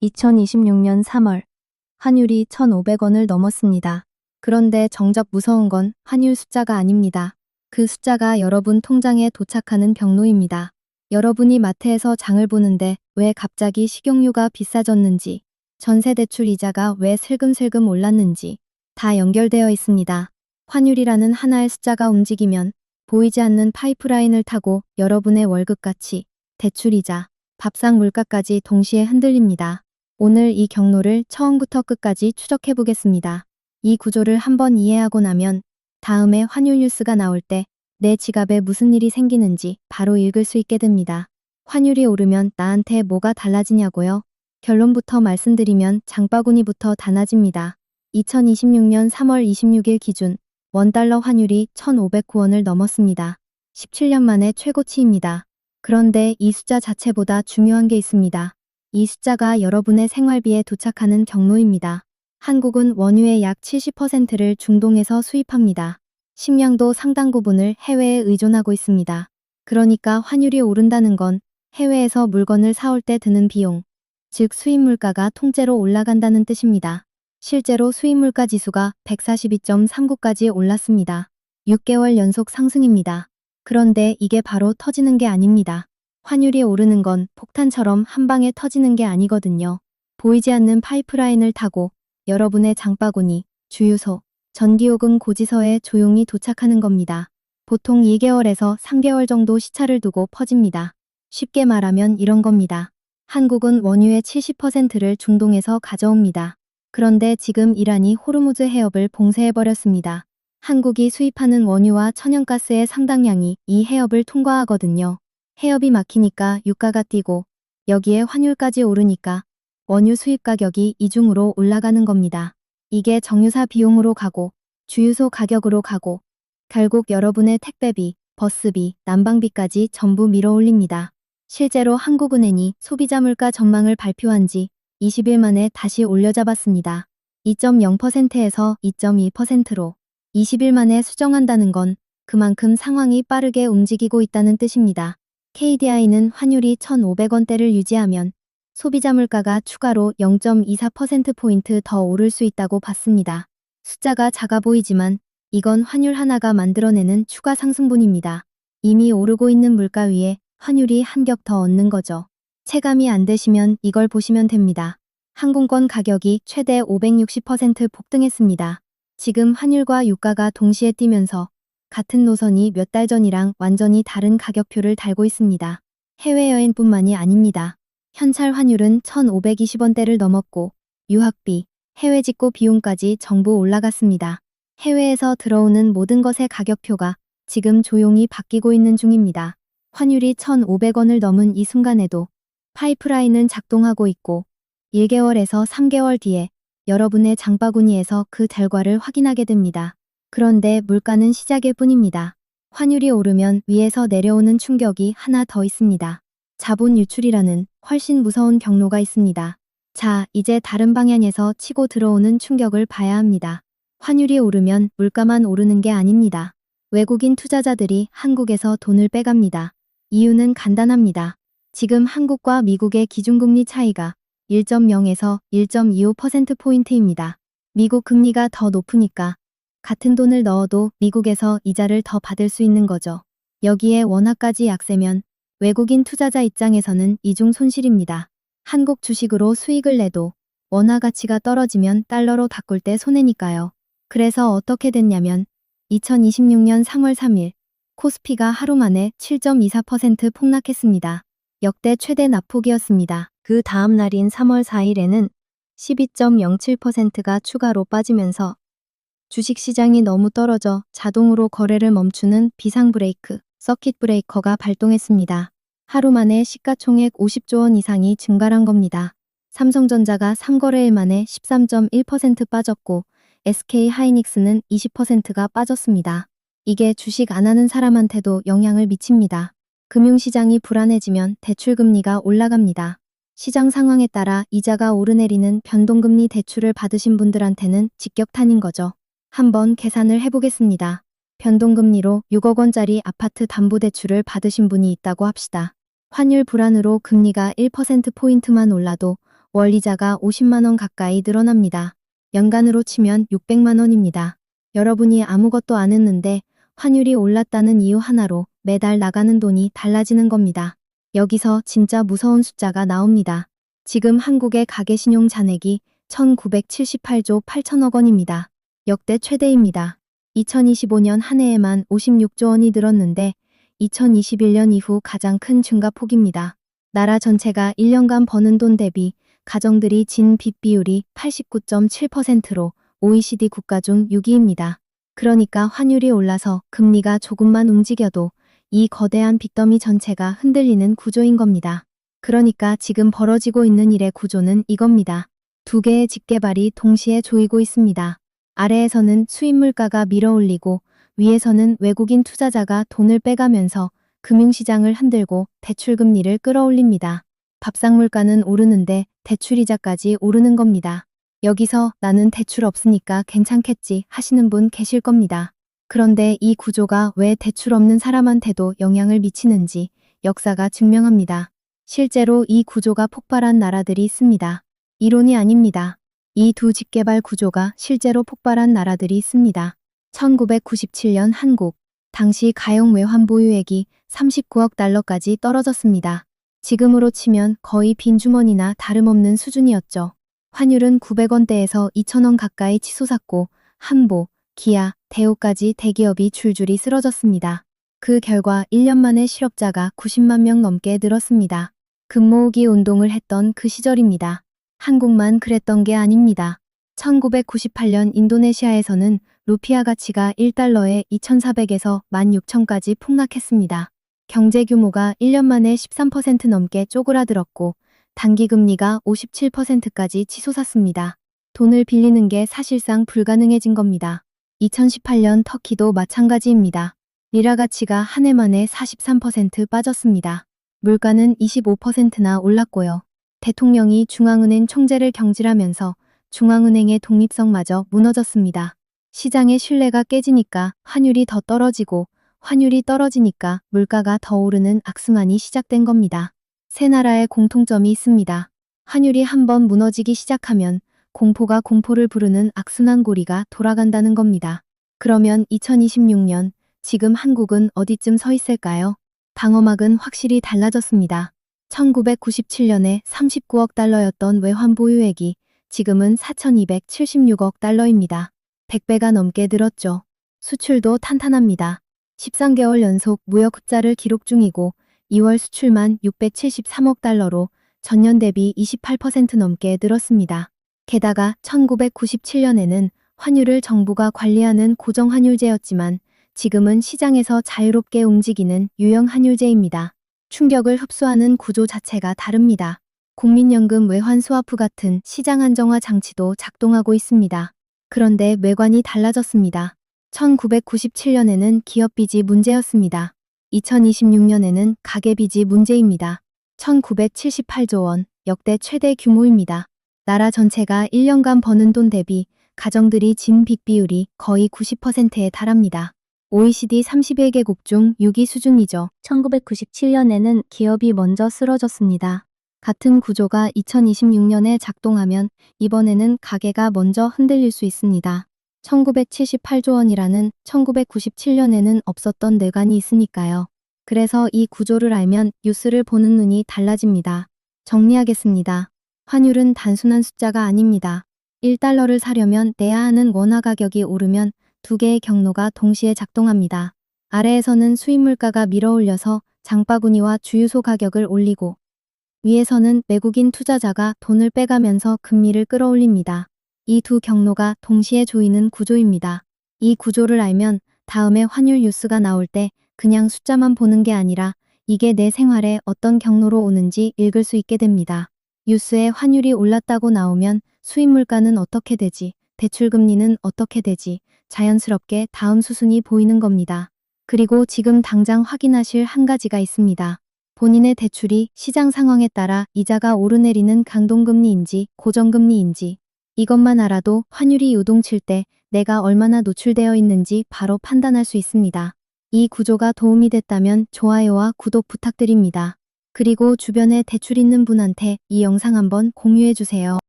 2026년 3월 환율이 1,500원을 넘었습니다. 그런데 정작 무서운 건 환율 숫자가 아닙니다. 그 숫자가 여러분 통장에 도착하는 병로입니다. 여러분이 마트에서 장을 보는데 왜 갑자기 식용유가 비싸졌는지, 전세대출 이자가 왜 슬금슬금 올랐는지 다 연결되어 있습니다. 환율이라는 하나의 숫자가 움직이면 보이지 않는 파이프라인을 타고 여러분의 월급가치, 대출이자, 밥상 물가까지 동시에 흔들립니다. 오늘 이 경로를 처음부터 끝까지 추적해 보겠습니다. 이 구조를 한번 이해하고 나면 다음에 환율 뉴스가 나올 때 내 지갑에 무슨 일이 생기는지 바로 읽을 수 있게 됩니다. 환율이 오르면 나한테 뭐가 달라지냐고요? 결론부터 말씀드리면 장바구니부터 단아집니다. 2026년 3월 26일 기준 원달러 환율이 1,509원을 넘었습니다. 17년 만에 최고치입니다. 그런데 이 숫자 자체보다 중요한 게 있습니다. 이 숫자가 여러분의 생활비에 도착하는 경로입니다. 한국은 원유의 약 70%를 중동에서 수입합니다. 식량도 상당 부분을 해외에 의존하고 있습니다. 그러니까 환율이 오른다는 건 해외에서 물건을 사올 때 드는 비용, 즉 수입 물가가 통째로 올라간다는 뜻입니다. 실제로 수입 물가 지수가 142.39까지 올랐습니다. 6개월 연속 상승입니다. 그런데 이게 바로 터지는 게 아닙니다. 환율이 오르는 건 폭탄처럼 한 방에 터지는 게 아니거든요. 보이지 않는 파이프라인을 타고 여러분의 장바구니, 주유소, 전기요금 고지서에 조용히 도착하는 겁니다. 보통 2개월에서 3개월 정도 시차를 두고 퍼집니다. 쉽게 말하면 이런 겁니다. 한국은 원유의 70%를 중동에서 가져옵니다. 그런데 지금 이란이 호르무즈 해협을 봉쇄해버렸습니다. 한국이 수입하는 원유와 천연가스의 상당량이 이 해협을 통과하거든요. 해협이 막히니까 유가가 뛰고 여기에 환율까지 오르니까 원유 수입 가격이 이중으로 올라가는 겁니다. 이게 정유사 비용으로 가고 주유소 가격으로 가고 결국 여러분의 택배비, 버스비, 난방비까지 전부 밀어올립니다. 실제로 한국은행이 소비자 물가 전망을 발표한 지 20일 만에 다시 올려잡았습니다. 2.0%에서 2.2%로 20일 만에 수정한다는 건 그만큼 상황이 빠르게 움직이고 있다는 뜻입니다. KDI는 환율이 1,500원대를 유지하면 소비자 물가가 추가로 0.24%포인트 더 오를 수 있다고 봤습니다. 숫자가 작아 보이지만 이건 환율 하나가 만들어내는 추가 상승분입니다. 이미 오르고 있는 물가 위에 환율이 한 격 더 얹는 거죠. 체감이 안 되시면 이걸 보시면 됩니다. 항공권 가격이 최대 560% 폭등했습니다. 지금 환율과 유가가 동시에 뛰면서 같은 노선이 몇 달 전이랑 완전히 다른 가격표를 달고 있습니다. 해외여행뿐만이 아닙니다. 현찰 환율은 1,520원대를 넘었고 유학비, 해외 직구 비용까지 전부 올라갔습니다. 해외에서 들어오는 모든 것의 가격표가 지금 조용히 바뀌고 있는 중입니다. 환율이 1,500원을 넘은 이 순간에도 파이프라인은 작동하고 있고 1개월에서 3개월 뒤에 여러분의 장바구니에서 그 결과를 확인하게 됩니다. 그런데 물가는 시작일 뿐입니다. 환율이 오르면 위에서 내려오는 충격이 하나 더 있습니다. 자본 유출이라는 훨씬 무서운 경로가 있습니다. 자, 이제 다른 방향에서 치고 들어오는 충격을 봐야 합니다. 환율이 오르면 물가만 오르는 게 아닙니다. 외국인 투자자들이 한국에서 돈을 빼갑니다. 이유는 간단합니다. 지금 한국과 미국의 기준금리 차이가 1.0에서 1.25%포인트입니다. 미국 금리가 더 높으니까 같은 돈을 넣어도 미국에서 이자를 더 받을 수 있는 거죠. 여기에 원화까지 약세면 외국인 투자자 입장에서는 이중 손실입니다. 한국 주식으로 수익을 내도 원화 가치가 떨어지면 달러로 바꿀 때 손해니까요. 그래서 어떻게 됐냐면 2026년 3월 3일 코스피가 하루 만에 7.24% 폭락했습니다. 역대 최대 낙폭이었습니다. 그 다음 날인 3월 4일에는 12.07%가 추가로 빠지면서 주식시장이 너무 떨어져 자동으로 거래를 멈추는 비상 브레이크, 서킷 브레이커가 발동했습니다. 하루 만에 시가총액 50조 원 이상이 증발한 겁니다. 삼성전자가 3거래일 만에 13.1% 빠졌고 SK하이닉스는 20%가 빠졌습니다. 이게 주식 안 하는 사람한테도 영향을 미칩니다. 금융시장이 불안해지면 대출금리가 올라갑니다. 시장 상황에 따라 이자가 오르내리는 변동금리 대출을 받으신 분들한테는 직격탄인 거죠. 한번 계산을 해보겠습니다. 변동금리로 6억 원짜리 아파트 담보대출을 받으신 분이 있다고 합시다. 환율 불안으로 금리가 1%포인트만 올라도 월 이자가 50만 원 가까이 늘어납니다. 연간으로 치면 600만 원입니다. 여러분이 아무것도 안 했는데 환율이 올랐다는 이유 하나로 매달 나가는 돈이 달라지는 겁니다. 여기서 진짜 무서운 숫자가 나옵니다. 지금 한국의 가계신용 잔액이 1978조 8천억 원입니다. 역대 최대입니다. 2025년 한 해에만 56조 원이 늘었는데 2021년 이후 가장 큰 증가폭입니다. 나라 전체가 1년간 버는 돈 대비 가정들이 진 빚 비율이 89.7%로 OECD 국가 중 6위입니다. 그러니까 환율이 올라서 금리가 조금만 움직여도 이 거대한 빚더미 전체가 흔들리는 구조인 겁니다. 그러니까 지금 벌어지고 있는 일의 구조는 이겁니다. 두 개의 집게발이 동시에 조이고 있습니다. 아래에서는 수입 물가가 밀어올리고 위에서는 외국인 투자자가 돈을 빼가면서 금융시장을 흔들고 대출금리를 끌어올립니다. 밥상 물가는 오르는데 대출이자까지 오르는 겁니다. 여기서 나는 대출 없으니까 괜찮겠지 하시는 분 계실 겁니다. 그런데 이 구조가 왜 대출 없는 사람한테도 영향을 미치는지 역사가 증명합니다. 실제로 이 구조가 폭발한 나라들이 있습니다. 이론이 아닙니다. 이 두 집게발 구조가 실제로 폭발한 나라들이 있습니다. 1997년 한국, 당시 가용 외환 보유액이 39억 달러까지 떨어졌습니다. 지금으로 치면 거의 빈주머니나 다름없는 수준이었죠. 환율은 900원대에서 2,000원 가까이 치솟았고 한보, 기아, 대우까지 대기업이 줄줄이 쓰러졌습니다. 그 결과 1년 만에 실업자가 90만 명 넘게 늘었습니다. 금모으기 운동을 했던 그 시절입니다. 한국만 그랬던 게 아닙니다. 1998년 인도네시아에서는 루피아 가치가 1달러에 2,400에서 16,000까지 폭락했습니다. 경제 규모가 1년 만에 13% 넘게 쪼그라들었고 단기금리가 57%까지 치솟았습니다. 돈을 빌리는 게 사실상 불가능해진 겁니다. 2018년 터키도 마찬가지입니다. 리라 가치가 한 해 만에 43% 빠졌습니다. 물가는 25%나 올랐고요. 대통령이 중앙은행 총재를 경질하면서 중앙은행의 독립성마저 무너졌습니다. 시장의 신뢰가 깨지니까 환율이 더 떨어지고 환율이 떨어지니까 물가가 더 오르는 악순환이 시작된 겁니다. 세 나라의 공통점이 있습니다. 환율이 한번 무너지기 시작하면 공포가 공포를 부르는 악순환 고리가 돌아간다는 겁니다. 그러면 2026년 지금 한국은 어디쯤 서 있을까요? 방어막은 확실히 달라졌습니다. 1997년에 39억 달러였던 외환 보유액이 지금은 4,276억 달러입니다. 100배가 넘게 늘었죠. 수출도 탄탄합니다. 13개월 연속 무역 흑자를 기록 중이고 2월 수출만 673억 달러로 전년 대비 28% 넘게 늘었습니다. 게다가 1997년에는 환율을 정부가 관리하는 고정환율제였지만 지금은 시장에서 자유롭게 움직이는 유형환율제입니다. 충격을 흡수하는 구조 자체가 다릅니다. 국민연금 외환스와프 같은 시장 안정화 장치도 작동하고 있습니다. 그런데 외관이 달라졌습니다. 1997년에는 기업빚이 문제였습니다. 2026년에는 가계빚이 문제입니다. 1978조 원, 역대 최대 규모입니다. 나라 전체가 1년간 버는 돈 대비 가정들이 진 빚 비율이 거의 90%에 달합니다. OECD 31개국 중 6위 수준이죠. 1997년에는 기업이 먼저 쓰러졌습니다. 같은 구조가 2026년에 작동하면 이번에는 가계가 먼저 흔들릴 수 있습니다. 1978조 원이라는 1997년에는 없었던 뇌관이 있으니까요. 그래서 이 구조를 알면 뉴스를 보는 눈이 달라집니다. 정리하겠습니다. 환율은 단순한 숫자가 아닙니다. 1달러를 사려면 내야 하는 원화 가격이 오르면 두 개의 경로가 동시에 작동합니다. 아래에서는 수입 물가가 밀어올려서 장바구니와 주유소 가격을 올리고 위에서는 외국인 투자자가 돈을 빼가면서 금리를 끌어올립니다. 이 두 경로가 동시에 조이는 구조입니다. 이 구조를 알면 다음에 환율 뉴스가 나올 때 그냥 숫자만 보는 게 아니라 이게 내 생활에 어떤 경로로 오는지 읽을 수 있게 됩니다. 뉴스에 환율이 올랐다고 나오면 수입 물가는 어떻게 되지? 대출금리는 어떻게 되지? 자연스럽게 다음 수순이 보이는 겁니다. 그리고 지금 당장 확인하실 한 가지가 있습니다. 본인의 대출이 시장 상황에 따라 이자가 오르내리는 강동금리인지 고정금리인지 이것만 알아도 환율이 요동칠 때 내가 얼마나 노출되어 있는지 바로 판단할 수 있습니다. 이 구조가 도움이 됐다면 좋아요와 구독 부탁드립니다. 그리고 주변에 대출 있는 분한테 이 영상 한번 공유해 주세요.